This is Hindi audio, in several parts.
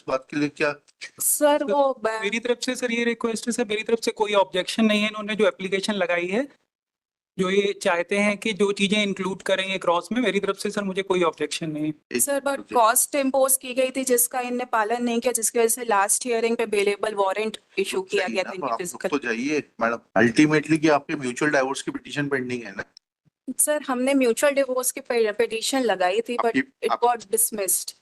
इस बात के लिए क्या? सर वो मेरी तरफ से सर ये रिक्वेस्ट है सर, मेरी तरफ से कोई ऑब्जेक्शन नहीं है। इन्होंने जो एप्लीकेशन लगाई है, जो ये चाहते हैं कि जो चीजें इंक्लूड करेंगे क्रॉस में, मेरी तरफ से सर मुझे कोई ऑब्जेक्शन नहीं है। सर बट कॉस्ट इम्पोज की गई थी जिसका इनने पालन नहीं किया, जिसकी वजह से लास्ट हियरिंग पे बेलेबल वारंट इशू किया गया था इनके आप फिजिकल। तो जाइए मैडम, अल्टीमेटली कि आपके म्यूचुअल डाइवोर्स की पिटीशन पेंडिंग है ना? सर हमने म्यूचुअल डिवोर्स की पिटीशन लगाई थी बट इट गॉट डिसमिस्ड।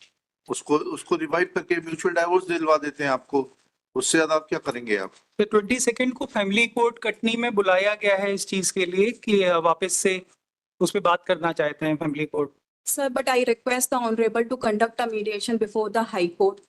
उसको रिवाइव करके म्यूचुअल डाइवोर्स दिलवा देते हैं आपको, उससे ज्यादा आप क्या करेंगे आप? तो 22 को फैमिली कोर्ट कटनी में बुलाया गया है इस चीज के लिए कि वापस से उस पर बात करना चाहते हैं family court. Sir but I request the honourable to conduct a mediation before the high court,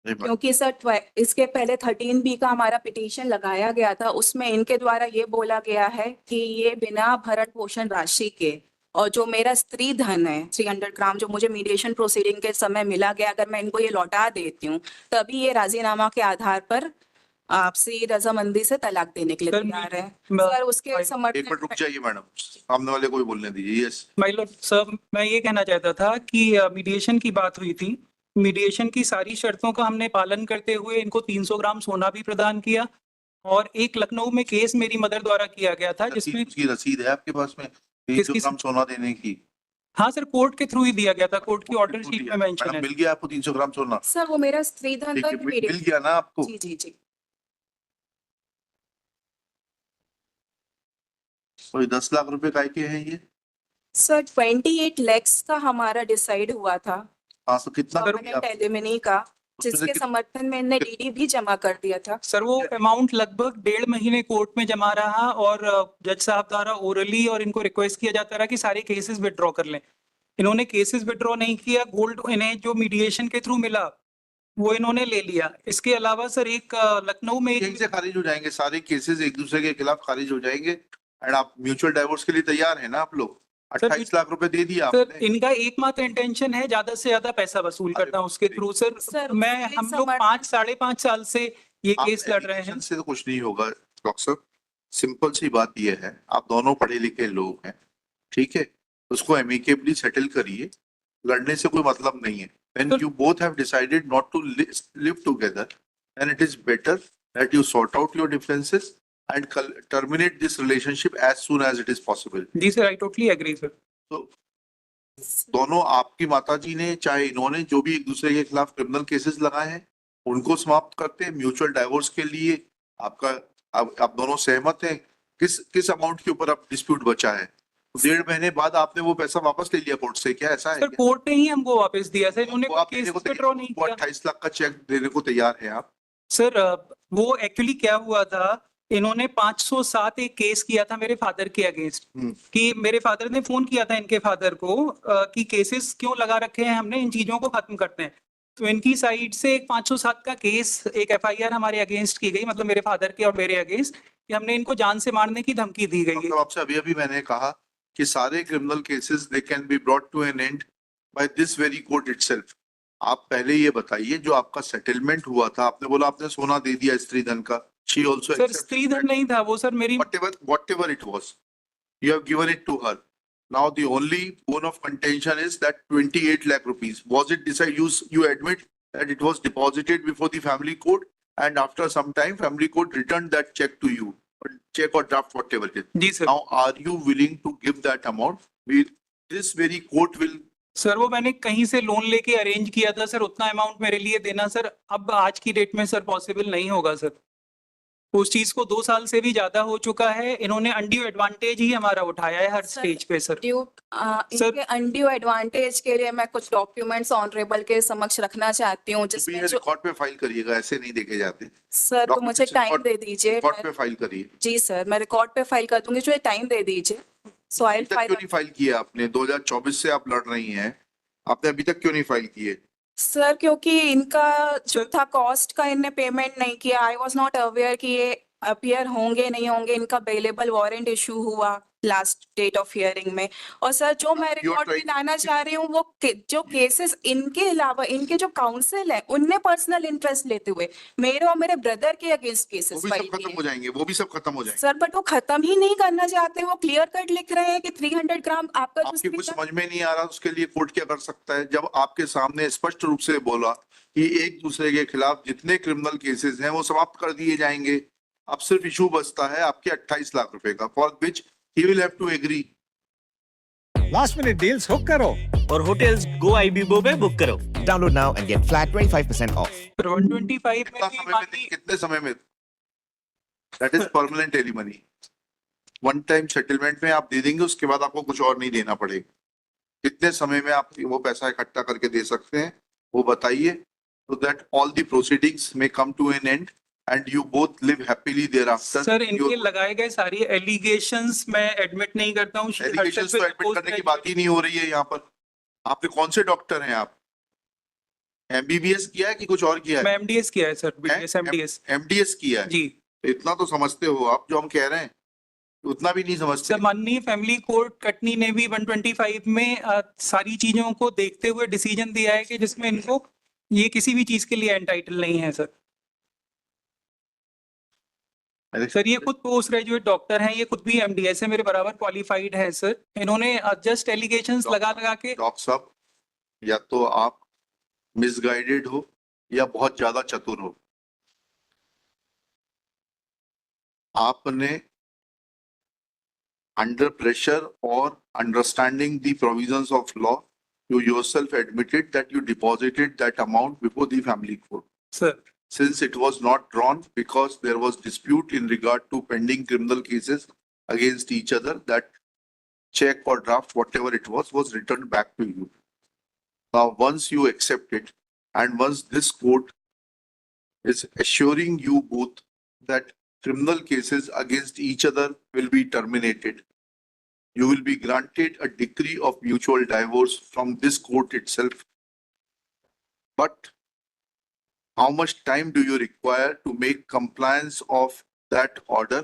क्योंकि सर इसके पहले 13B का हमारा पिटीशन लगाया गया था, उसमें इनके द्वारा ये बोला गया है कि ये बिना भरण पोषण राशि के और जो मेरा स्त्री धन है 300 ग्राम जो मुझे मीडिएशन प्रोसीडिंग के समय मिला गया, अगर मैं इनको ये लौटा देती हूँ तभी ये राजीनामा के आधार पर आपसी रजामंदी से तलाक देने के लिए तैयार है। सर उसके समर्थन। एक मिनट रुक जाइए मैडम, सामने वाले को भी बोलने दीजिए। यस माय लॉर्ड सर, मैं ये कहना चाहता था कि मीडिएशन की बात हुई थी। मीडिएशन की सारी शर्तों का हमने पालन करते हुए इनको 300 ग्राम सोना भी प्रदान किया, और एक लखनऊ में केस मेरी मदर द्वारा किया गया था जिसमें उसकी रसीद है आपके पास में 300 ग्राम सोना देने की? हाँ सर, कोर्ट के थ्रू ही दिया गया था, कोर्ट की ऑर्डर शीट में मेंशन है। मिल गया आपको 300 ग्राम सोना? सर वो मेरा स्त्री धन था। मिल गया ना आपको? जी जी जी। कोई 10 लाख रुपए काय के हैं ये? सर 28 lakhs का हमारा डिसाइड हुआ था। हाँ, तो कितना करोगे आप? एलिमनी का, जिसके समर्थन में इन्हें डीडी भी जमा कर दिया था। सर वो अमाउंट लगभग 1.5 महीने कोर्ट में जमा रहा, और जज साहब द्वारा ओरली और इनको रिक्वेस्ट किया जाता रहा कि सारे केसेस विड्रॉ कर लें। इन्होंने केसेस विड्रॉ नहीं किया। गोल्ड इन्हें जो मीडिएशन के थ्रू मिला वो इन्होंने ले लिया। इसके अलावा सर एक लखनऊ में यहीं से खारिज हो जाएंगे सारे केसेस, एक दूसरे के खिलाफ खारिज हो जाएंगे। एंड आप म्यूचुअल डाइवोर्स के लिए तैयार है ना आप लोग? 28 लाख रुपए दे दिया सर। इनका एकमात्र इंटेंशन है ज्यादा से ज्यादा पैसा वसूल करना उसके थ्रू। सर मैं हम लोग 5-5.5 साल से ये केस लड़ रहे हैं। से तो कुछ नहीं होगा डॉक्टर साहब, सिंपल सी बात ये है, आप दोनों पढ़े लिखे लोग हैं, ठीक है? उसको एमिकेबली सेटल करिए, लड़ने से कोई मतलब नहीं है। When you both have decided not to live together, then it is better that you sort out your differences and terminate this relationship as soon as it is possible. जी sir, I totally agree sir. तो दोनों, आपकी माताजी ने चाहे इन्होंने, जो भी एक दूसरे के खिलाफ क्रिमिनल केसेस लगाए हैं उनको समाप्त करते हैं। म्यूचुअल डाइवोर्स के लिए आपका आप दोनों सहमत हैं? किस अमाउंट के ऊपर आप डिस्प्यूट बचा है? 1.5 महीने बाद आपने वो पैसा वापस ले लिया कोर्ट से, क्या ऐसा है? सर कोर्ट ने ही हमको वापस दिया सर, इन्होंने केस विड्रॉ नहीं किया। 28 लाख का चेक देने को तैयार हैं आप? सर वो एक्चुअली क्या हुआ था, इन्होंने 507 एक केस किया था मेरे फादर के अगेंस्ट, कि मेरे फादर ने फोन किया था इनके फादर को कि केसेस क्यों लगा रखे हैं हमने, इन चीजों को खत्म करते हैं। तो इनकी साइड से एक 507 का केस, एक FIR हमारे अगेंस्ट की गई, मतलब मेरे फादर के और मेरे अगेंस्ट, कि हमने इनको जान से मारने की धमकी दी गई है। मतलब आपसे अभी मैंने कहा कि सारे criminal cases they can be brought to an end by this very court itself. आप पहले ये बताइए, जो आपका सेटलमेंट हुआ था, आपने बोला आपने सोना दे दिया स्त्री धन का, शी आल्सो सर स्त्री धन नहीं था वो सर, मेरी whatever it was, you have given it to her. Now the only bone of contention is that 28 lakh rupees, was it decided, you admit that it was deposited before the family court, and after some time family court returned that check to you, check or draft, whatever it is. जी sir. Now are you willing to give that amount? This very court will. Sir वो मैंने कहीं से लोन लेके अरेंज किया था सर, उतना अमाउंट मेरे लिए देना सर अब आज की डेट में सर पॉसिबल नहीं होगा सर। उस चीज को 2 साल से भी ज्यादा हो चुका है, इन्होंने अनड्यू एडवांटेज ही हमारा उठाया है हर स्टेज पे सर। इनके अनड्यू एडवांटेज के लिए मैं कुछ डॉक्यूमेंट्स ऑनरेबल के समक्ष रखना चाहती हूँ, जिसमें रिकॉर्ड पे फाइल करिएगा, ऐसे नहीं देखे जाते सर। तो मुझे टाइम दे दीजिए, रिकॉर्ड पे फाइल करिए। जी सर, मैं रिकॉर्ड पे फाइल कर दूंगी, जो टाइम दे दीजिए। सो आई क्यों नहीं फाइल किया आपने? 2024 से आप लड़ रही हैं, आपने अभी तक क्यों नहीं फाइल किए? सर क्योंकि इनका जो था कॉस्ट का इनने पेमेंट नहीं किया। आई वाज नॉट अवेयर कि ये अपीयर होंगे नहीं होंगे, इनका अवेलेबल वारंट इशू हुआ लास्ट डेट ऑफ हियरिंग में। और सर जो मैं You are रिकॉर्ड में trying- लाना चाह रही हूँ वो जो केसेस इनके अलावा इनके जो काउंसिल है उनने पर्सनल इंटरेस्ट लेते हुए मेरे और मेरे ब्रदर के अगेंस्ट वो केसेस भी फाइल सब खत्म किए। हो जाएंगे, वो भी सब खत्म हो जाएंगे। सर बट वो खत्म ही नहीं करना चाहते, वो क्लियर कट लिख रहे हैं कि 300 ग्राम आपका जो आपके कुछ speaker- समझ में नहीं आ रहा, उसके लिए कोर्ट क्या कर सकता है? जब आपके सामने स्पष्ट रूप से बोला कि एक दूसरे के खिलाफ जितने क्रिमिनल केसेस हैं वो समाप्त कर दिए जाएंगे, अब सिर्फ इशू बचता है आपके 28 लाख रुपए का, for which he will have to agree. Last minute deals hook करो और होटल्स गो आईबीबो पे बुक करो। Download now and get flat 25% off. फिर 125 में कितना भी समय मान में, ली- कितने समय में? That is permanent alimony. One time settlement में आप दे देंगे, उसके बाद आपको कुछ और नहीं देना पड़ेगा। कितने समय में आप वो पैसा इकट्ठा करके दे सकते हैं वो बताइए, so that all the proceedings may come to an end and you both live happily thereafter. Sir इनके लगाए गए सारी एलिगेशंस मैं एडमिट नहीं करता हूँ। एलिगेशंस तो एडमिट करने की बात ही नहीं हो रही है यहाँ पर। आपने कौन से डॉक्टर हैं आप? एमबीबीएस किया है कि कुछ और किया मैं है? एमडीएस किया है सर, बीडीएस एमडीएस एमडीएस किया है? जी। तो इतना तो समझते हो आप, जो हम कह रहे हैं उतना भी नहीं समझते। सर माननीय फैमिली कोर्ट कटनी ने भी 125 में सारी चीजों को देखते हुए डिसीजन दिया है कि जिसमें इनको ये किसी भी चीज के लिए एंटाइटल नहीं है सर। सर ये खुद पोस्ट ग्रेजुएट डॉक्टर हैं, ये खुद भी एमडीएस है, मेरे बराबर क्वालिफाइड है सर। इन्होंने जस्ट एलिगेशंस लगा लगा के डॉक्टर साहब, या तो आप मिसगाइडेड हो या बहुत ज्यादा चतुर हो। आपने under pressure or understanding the provisions of law, you yourself admitted that you deposited that amount before the family court. Sir Since it was not drawn because there was dispute in regard to pending criminal cases against each other, that check or draft, whatever it was returned back to you. Now, once you accept it, and once this court is assuring you both that criminal cases against each other will be terminated, you will be granted a decree of mutual divorce from this court itself. But how much time do you require to make compliance of that order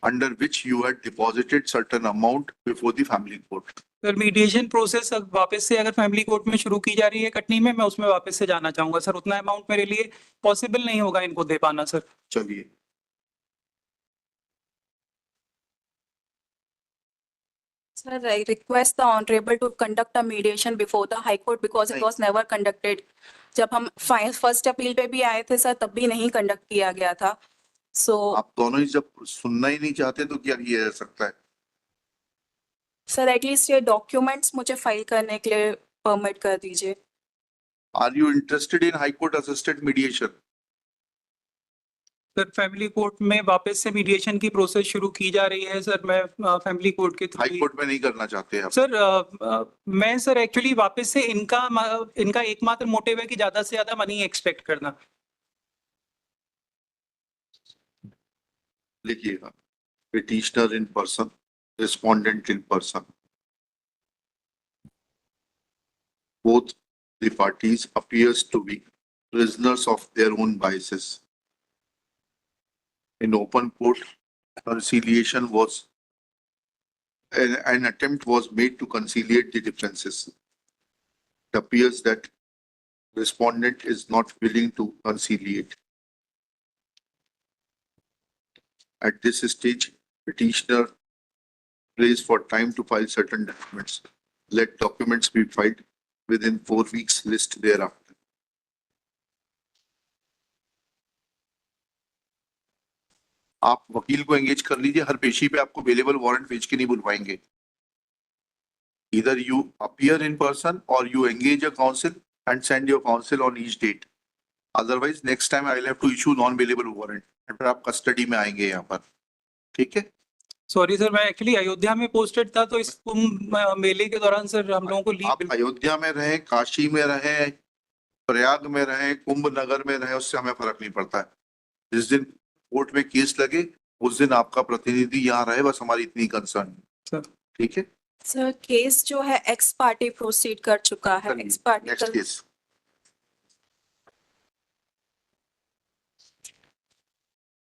under which you had deposited certain amount before the family court? Sir mediation process अब वापस से अगर फैमिली कोर्ट में शुरू की जा रही है कटनी में, मैं उसमें वापस से जाना चाहूंगा सर। उतना अमाउंट मेरे लिए पॉसिबल नहीं होगा इनको दे पाना सर। चलिए, Sir, I request the honorable to conduct a mediation before the High Court because it नहीं। was never conducted. जब हम फर्स्ट अपील पे भी आए थे सर तब भी नहीं कंडक्ट किया गया था। सो आप दोनों ही जब सुनना ही नहीं चाहते तो क्या किया जा सकता है? सर एटलीस्ट ये डॉक्यूमेंट्स मुझे फाइल करने के लिए परमिट कर दीजिए। Are you interested in High Court assisted mediation? Sir family court में वापस से मीडिएशन की प्रोसेस शुरू की जा रही है सर। मैं फैमिली कोर्ट के हाई थ्रू कोर्ट में नहीं करना चाहते आप? सर मैं सर एक्चुअली वापस से इनका एकमात्र मोटिव है कि ज्यादा से ज्यादा मनी एक्सपेक्ट करना। लिखिएगा, petitioner in person, respondent in person, both the parties appears to be prisoners of their own biases. In open court, conciliation was an attempt was made to conciliate the differences. It appears that respondent is not willing to conciliate. At this stage, petitioner prays for time to file certain documents. Let documents be filed within 4 weeks list thereafter. आप वकील को एंगेज कर लीजिए, हर पेशी पे आपको अवेलेबल वारंट भेज के नहीं बुलवाएंगे। Either you appear in person or you engage a counsel and send your counsel on each date. Otherwise, next time I will have to issue non-available warrant. और फिर आप कस्टडी में आएंगे यहाँ पर, ठीक है? सॉरी सर, मैं एक्चुअली अयोध्या में पोस्टेड था तो इस कुंभ मेले के दौरान सर हम लोगों को आप लीव। अयोध्या में रहे, काशी में रहे, प्रयाग में रहे, कुंभ नगर में रहे, उससे हमें फर्क नहीं पड़ता है। जिस दिन कोर्ट में केस लगे उस दिन आपका प्रतिनिधि यहाँ रहे, बस हमारी इतनी कंसर्न, सर ठीक है? सर केस जो है एक्स पार्टी प्रोसीड कर चुका है। X party next case.